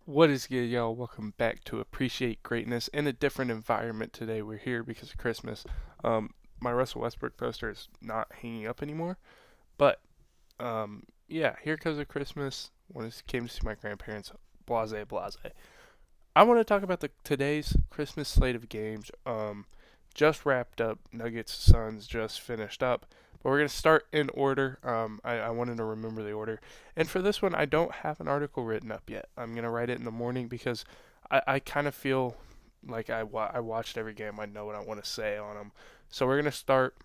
What is good, y'all? Welcome back to Appreciate Greatness in a different environment today. We're here because of Christmas. My Russell Westbrook poster is not hanging up anymore, but yeah, here comes a Christmas. When I came to see my grandparents, blase blase. I want to talk about the today's Christmas slate of games. Just wrapped up. Nuggets Suns just finished up. But we're gonna start in order. I wanted to remember the order, and for this one, I don't have an article written up yet. I'm gonna write it in the morning because I kind of feel like I watched every game. I know what I want to say on them. So we're gonna start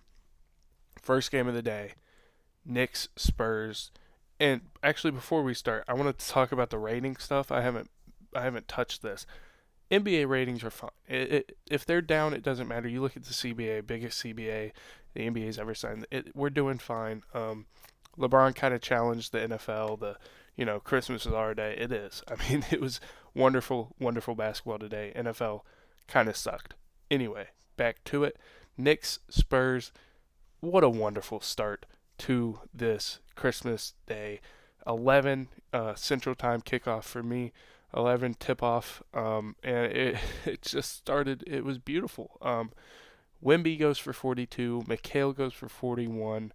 first game of the day. Knicks Spurs. And actually, before we start, I want to talk about the rating stuff. I haven't touched this. NBA ratings are fine. If they're down, it doesn't matter. You look at the CBA, biggest CBA the NBA's ever signed. We're doing fine. LeBron kind of challenged the NFL. Christmas is our day. It is. I mean, it was wonderful, wonderful basketball today. NFL kind of sucked. Anyway, back to it. Knicks, Spurs. What a wonderful start to this Christmas day. 11 Central Time kickoff for me. 11 tip off, and it just started. It was beautiful. Wemby goes for 42, McHale goes for 41,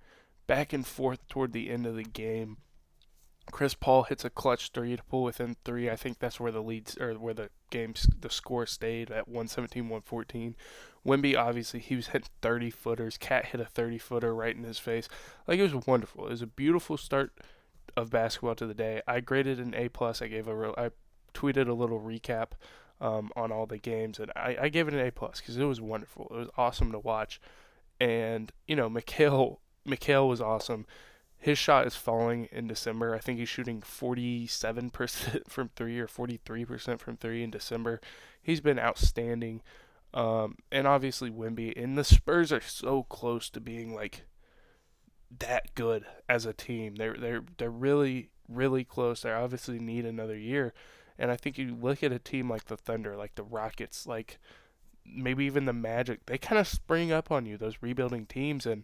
back and forth toward the end of the game. Chris Paul hits a clutch three to pull within three. I think that's where the leads or where the score stayed at 117, 114. Wemby obviously he was hitting 30 footers. Cat hit a 30 footer right in his face. Like it was wonderful. It was a beautiful start of basketball to the day. I graded an A plus. I tweeted a little recap on all the games, and I gave it an A plus because it was wonderful. It was awesome to watch, and Mikhail was awesome. His shot is falling in December. I think he's shooting 47% from three or 43% from three in December. He's been outstanding. And obviously Wemby and the Spurs are so close to being like that good as a team. They're really really close. They obviously need another year, and I think you look at a team like the Thunder, like the Rockets, like maybe even the Magic. They kind of spring up on you, those rebuilding teams, and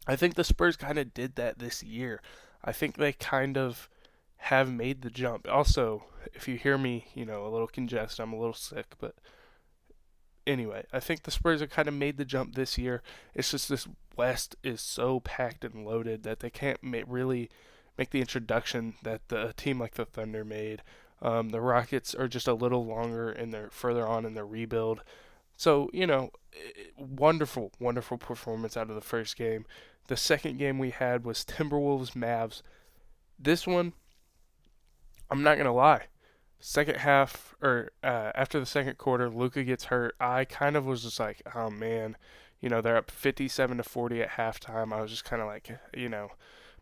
I think the Spurs kind of did that this year. I think they kind of have made the jump. Also, if you hear me, a little congested, I'm a little sick, but anyway, I think the Spurs have kind of made the jump this year. It's just this West is so packed and loaded that they can't really make the introduction that the team like the Thunder made. The Rockets are just a little longer and they're further on in their rebuild. So, wonderful, wonderful performance out of the first game. The second game we had was Timberwolves Mavs. This one, I'm not going to lie, second half or after the second quarter, Luka gets hurt. I kind of was just like, oh man, they're up 57 to 40 at halftime. I was just kind of like,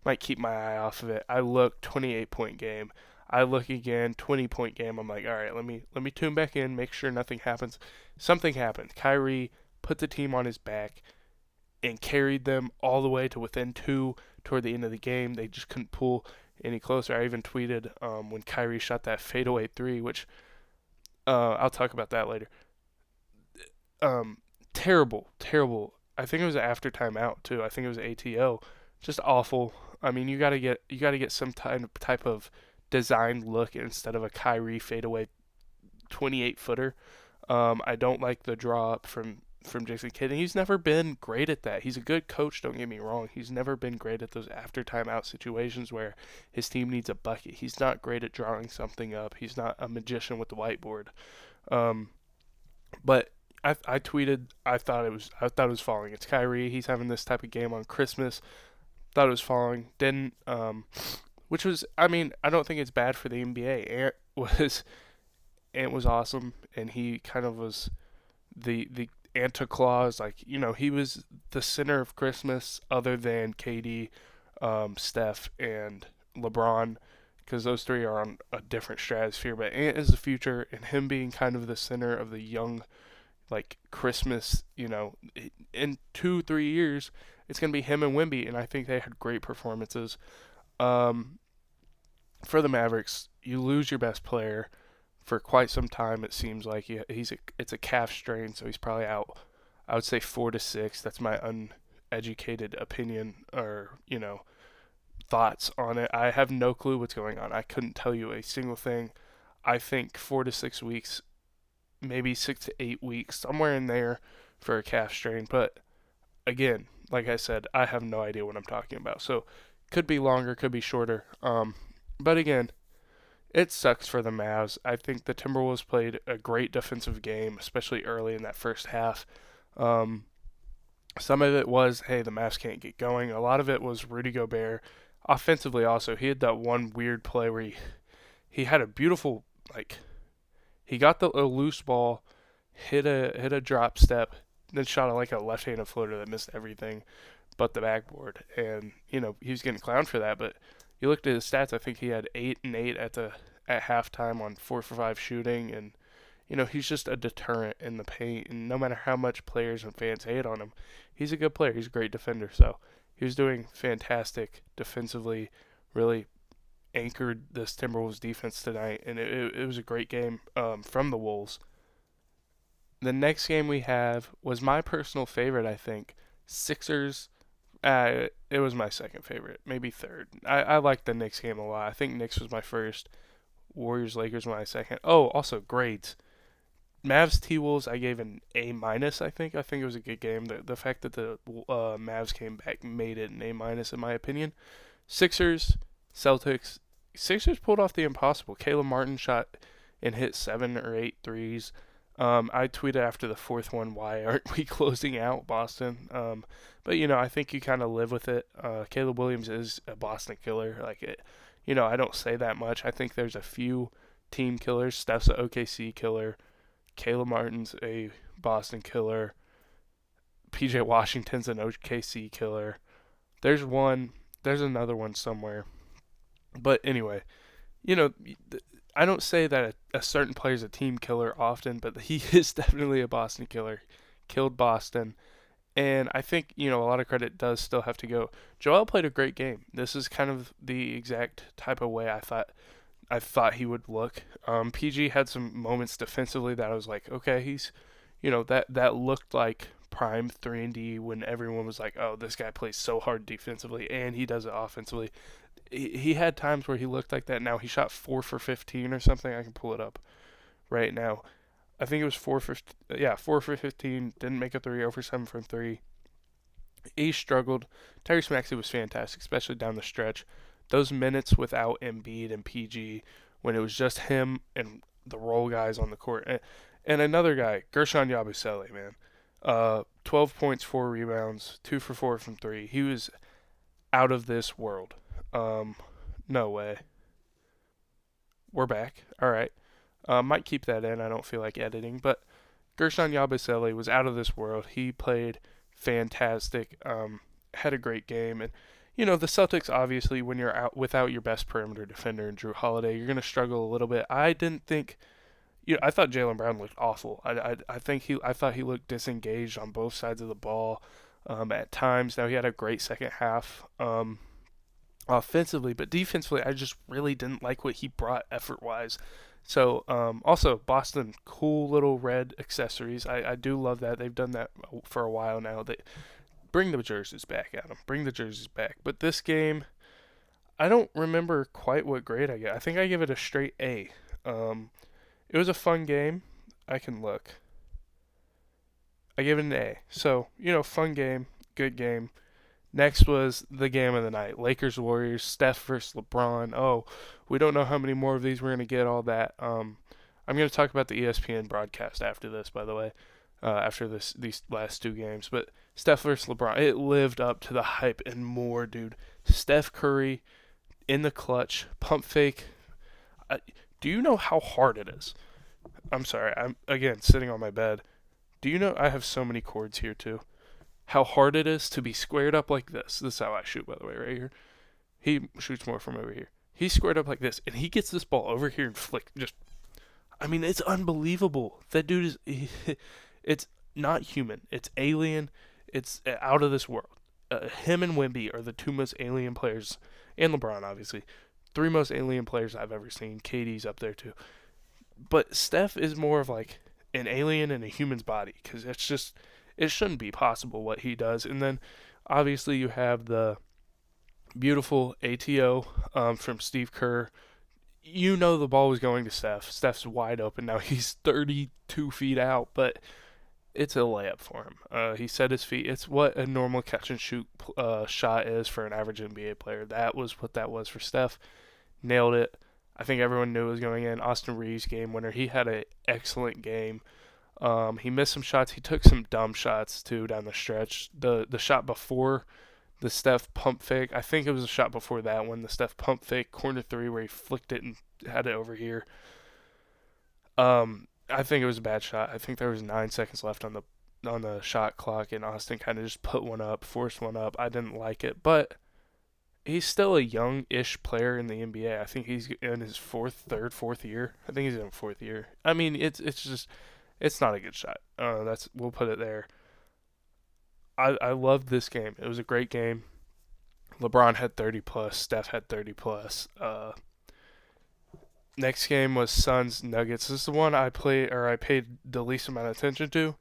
might keep my eye off of it. I look 28-point game. I look again 20-point game. I'm like, all right, let me tune back in, make sure nothing happens. Something happened. Kyrie put the team on his back and carried them all the way to within two toward the end of the game. They just couldn't pull any closer. I even tweeted when Kyrie shot that fadeaway three, which I'll talk about that later. Terrible, terrible. I think it was after timeout too. I think it was ATO. Just awful. I mean, you gotta get some type of designed look instead of a Kyrie fadeaway 28 footer. I don't like the draw up from Jason Kidd, and he's never been great at that. He's a good coach, don't get me wrong. He's never been great at those after timeout situations where his team needs a bucket. He's not great at drawing something up. He's not a magician with the whiteboard. Um, but I tweeted I thought it was falling. It's Kyrie. He's having this type of game on Christmas. Thought it was falling. Didn't which was I mean I don't think it's bad for the NBA. Ant was awesome, and he kind of was the Santa Claus. Like he was the center of Christmas, other than KD, Steph, and LeBron, because those three are on a different stratosphere. But Ant is the future, and him being kind of the center of the young like Christmas. In 2-3 years, it's gonna be him and Wimby, and I think they had great performances. Um, for the Mavericks, you lose your best player for quite some time. It seems like it's a calf strain, so he's probably out. I would say 4 to 6. That's my uneducated opinion or thoughts on it. I have no clue what's going on. I couldn't tell you a single thing. I think 4 to 6 weeks, maybe 6 to 8 weeks, somewhere in there for a calf strain. But again, like I said, I have no idea what I'm talking about. So could be longer, could be shorter. But again, it sucks for the Mavs. I think the Timberwolves played a great defensive game, especially early in that first half. Um, some of it was, hey, the Mavs can't get going. A lot of it was Rudy Gobert. Offensively, also, he had that one weird play where he had a beautiful, like, he got a loose ball, hit a drop step, then shot like a left-handed floater that missed everything but the backboard. And he was getting clowned for that. But you looked at his stats. I think he had 8 and 8 at halftime on 4 for 5 shooting, and he's just a deterrent in the paint. And no matter how much players and fans hate on him, he's a good player. He's a great defender. So he was doing fantastic defensively. Really anchored this Timberwolves defense tonight, and it was a great game from the Wolves. The next game we have was my personal favorite, I think. Sixers. It was my second favorite, maybe third. I liked the Knicks game a lot. I think Knicks was my first. Warriors Lakers my second. Oh, also grades. Mavs T Wolves I gave an A minus. I think it was a good game. The fact that the Mavs came back made it an A minus in my opinion. Sixers Celtics. Sixers pulled off the impossible. Caleb Martin shot and hit 7 or 8 threes. I tweeted after the fourth one, why aren't we closing out Boston? But I think you kind of live with it. Caleb Williams is a Boston killer. Like it, I don't say that much. I think there's a few team killers. Steph's a OKC killer. Caleb Martin's a Boston killer. PJ Washington's an OKC killer. There's another one somewhere. But anyway, you know, I don't say that a certain player is a team killer often, but he is definitely a Boston killer. Killed Boston. And I think, a lot of credit does still have to go. Joel played a great game. This is kind of the exact type of way I thought he would look. PG had some moments defensively that I was like, okay, he's, that looked like prime 3-and-D when everyone was like, oh, this guy plays so hard defensively and he does it offensively. He had times where he looked like that. Now he shot 4 for 15 or something. I can pull it up right now. I think it was 4 for 15. Didn't make a three. 0 for 7 from 3. He struggled. Tyrese Maxey was fantastic, especially down the stretch. Those minutes without Embiid and PG, when it was just him and the role guys on the court, and another guy, Gershon Yabusele, man, 12 points, 4 rebounds, 2 for 4 from 3. He was out of this world. No way. We're back. All right. Might keep that in. I don't feel like editing, but Gershon Yabusele was out of this world. He played fantastic. Had a great game, and the Celtics obviously, when you're out without your best perimeter defender in Drew Holiday, you're gonna struggle a little bit. I didn't think. I thought Jaylen Brown looked awful. I thought he looked disengaged on both sides of the ball at times. Now he had a great second half offensively, but defensively, I just really didn't like what he brought effort-wise. So also Boston, cool little red accessories. I do love that. They've done that for a while now. They bring the jerseys back, Adam. Bring the jerseys back. But this game, I don't remember quite what grade I get. I think I give it a straight A. It was a fun game. I can look. I give it an A. So, fun game, good game. Next was the game of the night. Lakers Warriors, Steph versus LeBron. Oh, we don't know how many more of these we're going to get, all that. I'm going to talk about the ESPN broadcast after this, by the way, after these last two games. But Steph versus LeBron, it lived up to the hype and more, dude. Steph Curry in the clutch, pump fake. Do you know how hard it is? I'm sorry, I'm, again, sitting on my bed. Do you know I have so many cords here, too? How hard it is to be squared up like this. This is how I shoot, by the way, right here. He shoots more from over here. He's squared up like this, and he gets this ball over here and it's unbelievable. That dude is, it's not human. It's alien. It's out of this world. Him and Wemby are the two most alien players, and LeBron, obviously. 3 most alien players I've ever seen. KD's up there, too. But Steph is more of like an alien in a human's body, because it shouldn't be possible what he does. And then, obviously, you have the beautiful ATO from Steve Kerr. you know the ball was going to Steph. Steph's wide open now. He's 32 feet out, but it's a layup for him. He set his feet. It's what a normal catch and shoot shot is for an average NBA player. That was what that was for Steph. Nailed it. I think everyone knew it was going in. Austin Reeves, game winner. He had an excellent game. He missed some shots. He took some dumb shots too down the stretch. The shot before the Steph pump fake, I think it was a shot before that one. The Steph pump fake corner three where he flicked it and had it over here. I think it was a bad shot. I think there was 9 seconds left on the shot clock, and Austin kind of just put one up, forced one up. I didn't like it, but he's still a young-ish player in the NBA. I think he's in his fourth year. I think he's in fourth year. I mean, it's just it's not a good shot. We'll put it there. I loved this game. It was a great game. LeBron had 30 plus. Steph had 30 plus. Next game was Suns Nuggets. This is the one I paid the least amount of attention to.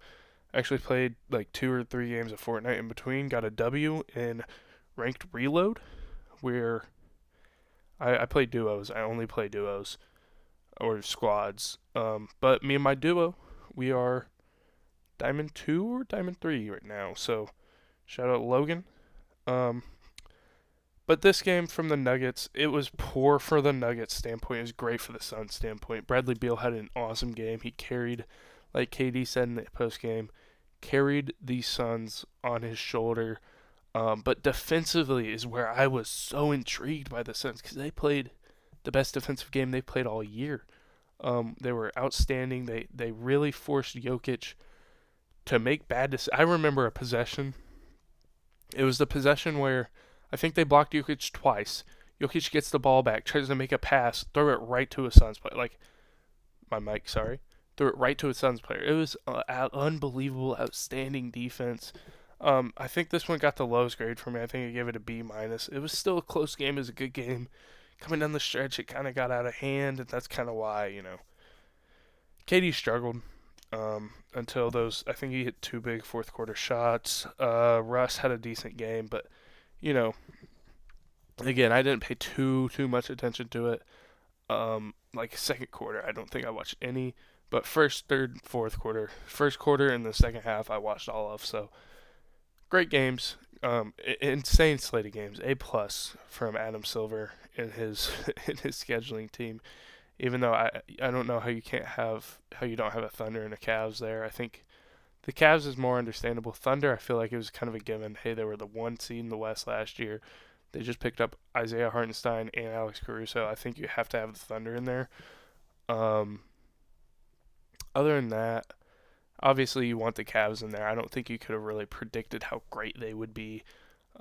I actually played like 2 or 3 games of Fortnite in between. Got a W in ranked reload, where I play duos. I only play duos or squads. But me and my duo, we are Diamond 2 or Diamond 3 right now. So shout out Logan. But this game from the Nuggets, it was poor for the Nuggets standpoint. It was great for the Suns standpoint. Bradley Beal had an awesome game. He carried, like KD said in the post game, carried the Suns on his shoulder. But defensively is where I was so intrigued by the Suns because they played the best defensive game they played all year. They were outstanding. They really forced Jokic to make bad decisions. I remember a possession. It was the possession where I think they blocked Jokic twice. Jokic gets the ball back, tries to make a pass, throw it right to a Suns player. Threw it right to a Suns player. It was unbelievable, outstanding defense. I think this one got the lowest grade for me. I think I gave it a B minus. It was still a close game. It was a good game. Coming down the stretch, it kind of got out of hand, and that's kind of why, KD struggled until those. I think he hit 2 big fourth quarter shots. Russ had a decent game, but again, I didn't pay too much attention to it. Like second quarter, I don't think I watched any, but first, third, fourth quarter, first quarter, and the second half, I watched all of. So great games. Insane slate of games. A plus from Adam Silver and his in his scheduling team. Even though I don't know how you don't have a Thunder and a Cavs there. I think the Cavs is more understandable. Thunder, I feel like it was kind of a given. Hey, they were the 1 seed in the West last year. They just picked up Isaiah Hartenstein and Alex Caruso. I think you have to have the Thunder in there. Other than that, obviously you want the Cavs in there. I don't think you could have really predicted how great they would be.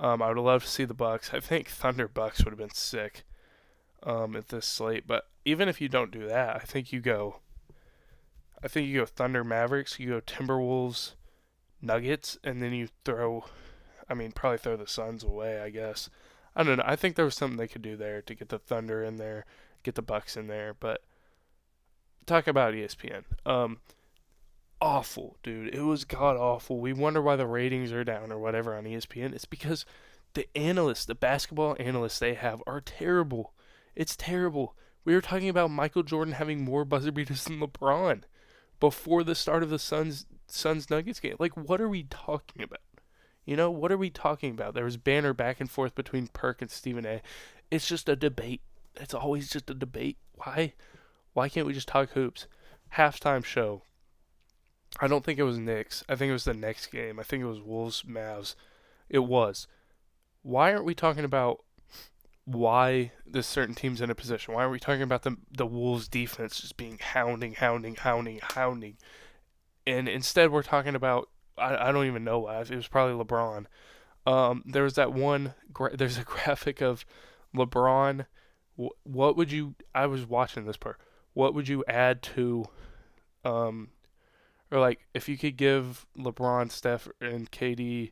I would have loved to see the Bucks. I think Thunder Bucks would have been sick at this slate. But even if you don't do that, I think you go Thunder Mavericks, you go Timberwolves Nuggets, and then you probably throw the Suns away, I guess. I don't know. I think there was something they could do there to get the Thunder in there, get the Bucks in there. But talk about ESPN. Awful, dude. It was god awful. We wonder why the ratings are down or whatever on ESPN. It's because the basketball analysts they have are terrible. It's terrible. We were talking about Michael Jordan having more buzzer beaters than LeBron before the start of the Suns Nuggets game. Like, what are we talking about? What are we talking about? There was banter back and forth between Perk and Stephen A. It's just a debate. It's always just a debate. Why can't we just talk hoops? Halftime show. I don't think it was Knicks. I think it was the next game. I think it was Wolves Mavs. It was. Why aren't we talking about why this certain team's in a position? Why aren't we talking about the Wolves defense just being hounding? And instead we're talking about I don't even know why. It was probably LeBron. There was that one. There's a graphic of LeBron. What would you? I was watching this part. What would you add to, or like if you could give LeBron, Steph, and KD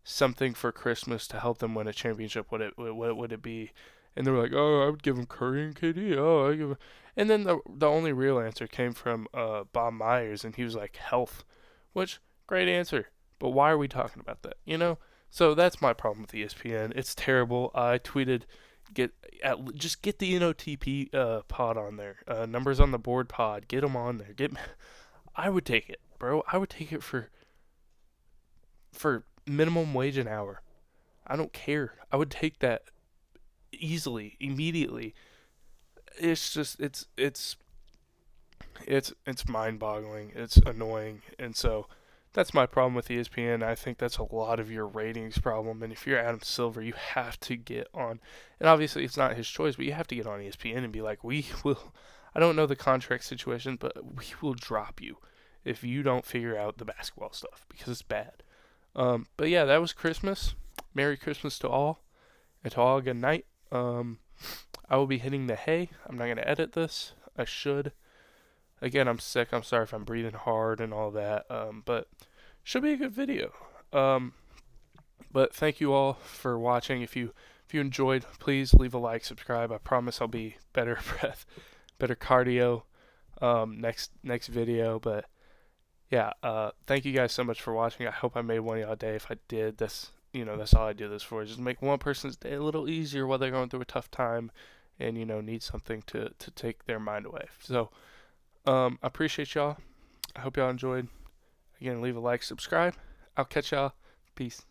something for Christmas to help them win a championship? What would it be? And they were like, oh, I would give them Curry and KD. Oh, I give. And then the only real answer came from Bob Myers, and he was like health, which. Great answer. But why are we talking about that? So that's my problem with ESPN. It's terrible. I tweeted just get the NOTP pod on there. Numbers on the board pod. Get them on there. I would take it, bro. I would take it for minimum wage an hour. I don't care. I would take that easily, immediately. It's just it's mind-boggling. It's annoying, and so that's my problem with ESPN. I think that's a lot of your ratings problem. And if you're Adam Silver, you have to get on. And obviously, it's not his choice, but you have to get on ESPN and be like, we will. I don't know the contract situation, but we will drop you if you don't figure out the basketball stuff because it's bad. But yeah, that was Christmas. Merry Christmas to all, and to all a good night. I will be hitting the hay. I'm not gonna edit this. I should. Again, I'm sick. I'm sorry if I'm breathing hard and all that. But should be a good video. But thank you all for watching. If you enjoyed, please leave a like, subscribe. I promise I'll be better breath, better cardio next video. But yeah, thank you guys so much for watching. I hope I made one of y'all day. If I did, that's all I do this for. Just make one person's day a little easier while they're going through a tough time and need something to take their mind away. So I appreciate y'all. I hope y'all enjoyed. Again, leave a like, subscribe. I'll catch y'all. Peace.